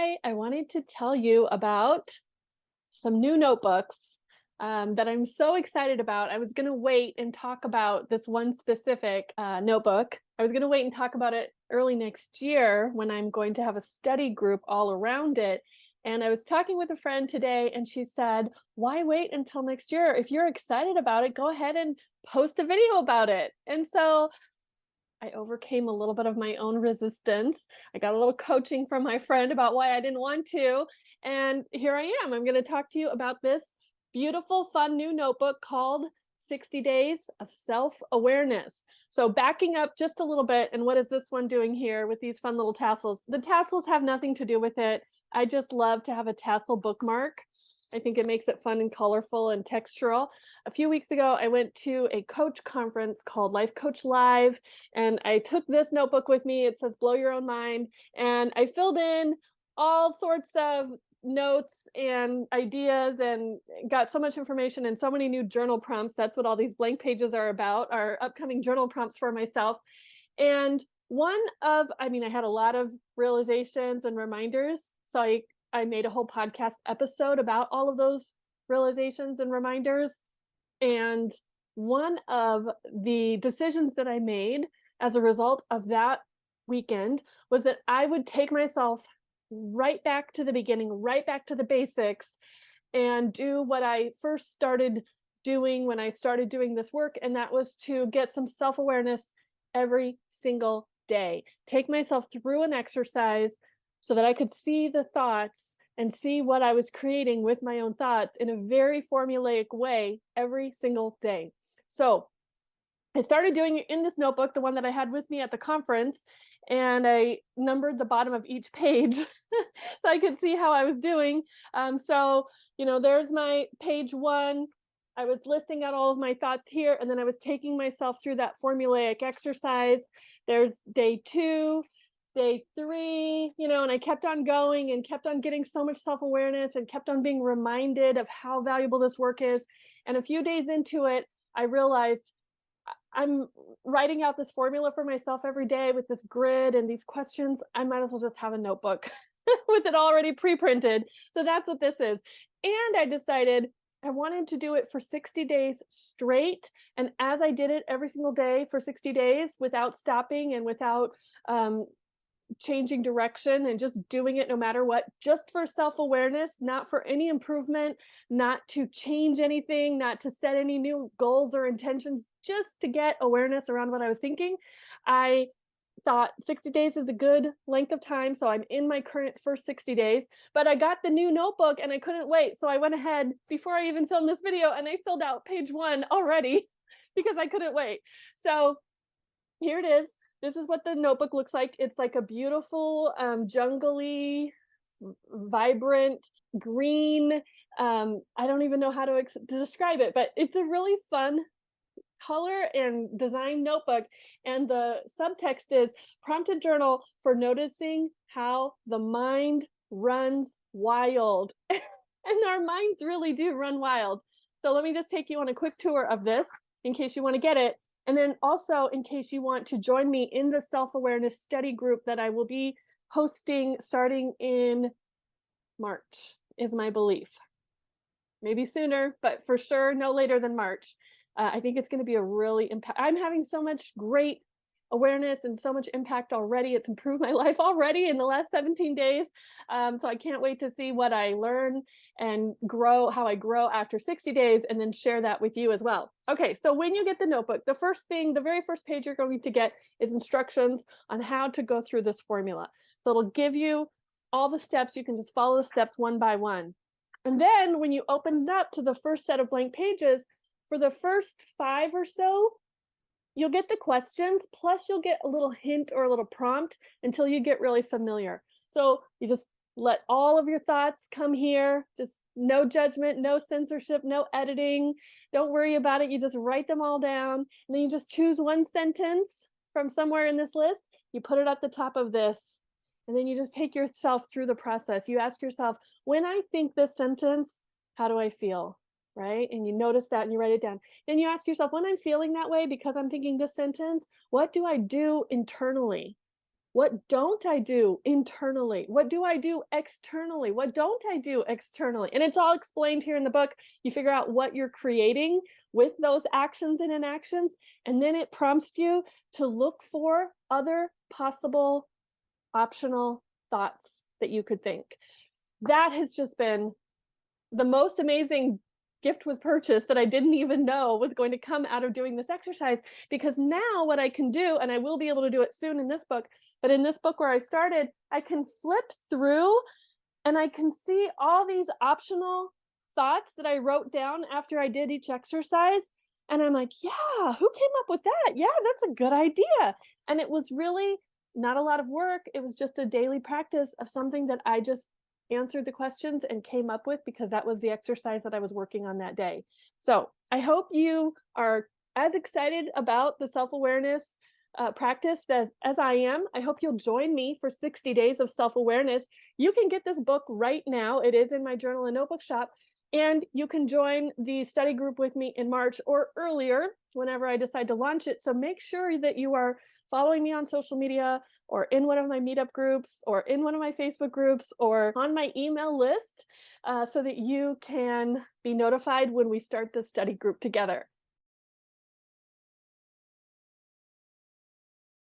Today, I wanted to tell you about some new notebooks that I'm so excited about. I was going to wait and talk about this one specific notebook. I was going to wait and talk about it early next year when I'm going to have a study group all around it. And I was talking with a friend today, and she said, "Why wait until next year? If you're excited about it, go ahead and post a video about it." And so I overcame a little bit of my own resistance. I got a little coaching from my friend about why I didn't want to. And here I am. I'm going to talk to you about this beautiful, fun new notebook called 60 Days of Self-Awareness. So backing up just a little bit, and what is this one doing here with these fun little tassels? The tassels have nothing to do with it. I just love to have a tassel bookmark. I think it makes it fun and colorful and textural. A few weeks ago, I went to a coach conference called Life Coach Live, and I took this notebook with me. It says Blow Your Own Mind, and I filled in all sorts of notes and ideas and got so much information and so many new journal prompts. That's what all these blank pages are about, are upcoming journal prompts for myself. And I had a lot of realizations and reminders. So I made a whole podcast episode about all of those realizations and reminders. And one of the decisions that I made as a result of that weekend was that I would take myself right back to the beginning, right back to the basics, and do what I first started doing when I started doing this work. And that was to get some self-awareness every single day. Take myself through an exercise so that I could see the thoughts and see what I was creating with my own thoughts in a very formulaic way every single day. So I started doing it in this notebook, the one that I had with me at the conference, and I numbered the bottom of each page so I could see how I was doing. There's my page one. I was listing out all of my thoughts here, and then I was taking myself through that formulaic exercise. There's day two, day three, and I kept on going and kept on getting so much self-awareness and kept on being reminded of how valuable this work is. And a few days into it, I realized I'm writing out this formula for myself every day with this grid and these questions. I might as well just have a notebook with it already pre-printed. So that's what this is. And I decided I wanted to do it for 60 days straight. And as I did it every single day for 60 days without stopping and without changing direction and just doing it no matter what, just for self-awareness, not for any improvement, not to change anything, not to set any new goals or intentions, just to get awareness around what I was thinking. I thought 60 days is a good length of time. So I'm in my current first 60 days, but I got the new notebook and I couldn't wait. So I went ahead before I even filmed this video and I filled out page one already because I couldn't wait. So here it is. This is what the notebook looks like. It's like a beautiful, jungly, vibrant green. I don't even know how to describe it, but it's a really fun color and design notebook. And the subtext is prompted journal for noticing how the mind runs wild. And our minds really do run wild. So let me just take you on a quick tour of this in case you want to get it. And then also in case you want to join me in the self-awareness study group that I will be hosting starting in March is my belief. Maybe sooner, but for sure no later than March. I think it's going to be a really impact. I'm having so much great awareness and so much impact already. It's improved my life already in the last 17 days. So I can't wait to see what I learn and grow, how I grow after 60 days, and then share that with you as well. Okay, so when you get the notebook, the very first page you're going to get is instructions on how to go through this formula. So it'll give you all the steps. You can just follow the steps one by one. And then when you open it up to the first set of blank pages, for the first 5 or so, you'll get the questions, plus you'll get a little hint or a little prompt until you get really familiar. So you just let all of your thoughts come here, just no judgment, no censorship, no editing. Don't worry about it. You just write them all down, and then you just choose one sentence from somewhere in this list. You put it at the top of this, and then you just take yourself through the process. You ask yourself, when I think this sentence, how do I feel? Right? And you notice that and you write it down. Then you ask yourself, when I'm feeling that way because I'm thinking this sentence, what do I do internally? What don't I do internally? What do I do externally? What don't I do externally? And it's all explained here in the book. You figure out what you're creating with those actions and inactions, and then it prompts you to look for other possible optional thoughts that you could think. That has just been the most amazing gift with purchase that I didn't even know was going to come out of doing this exercise, because now what I can do, and I will be able to do it soon in this book, but in this book where I started, I can flip through and I can see all these optional thoughts that I wrote down after I did each exercise. And I'm like, yeah, who came up with that? Yeah, that's a good idea. And it was really not a lot of work. It was just a daily practice of something that I just answered the questions and came up with because that was the exercise that I was working on that day. So I hope you are as excited about the self-awareness practice as I am. I hope you'll join me for 60 days of self-awareness. You can get this book right now. It is in my journal and notebook shop. And you can join the study group with me in March or earlier whenever I decide to launch it. So make sure that you are following me on social media or in one of my meetup groups or in one of my Facebook groups or on my email list so that you can be notified when we start the study group together.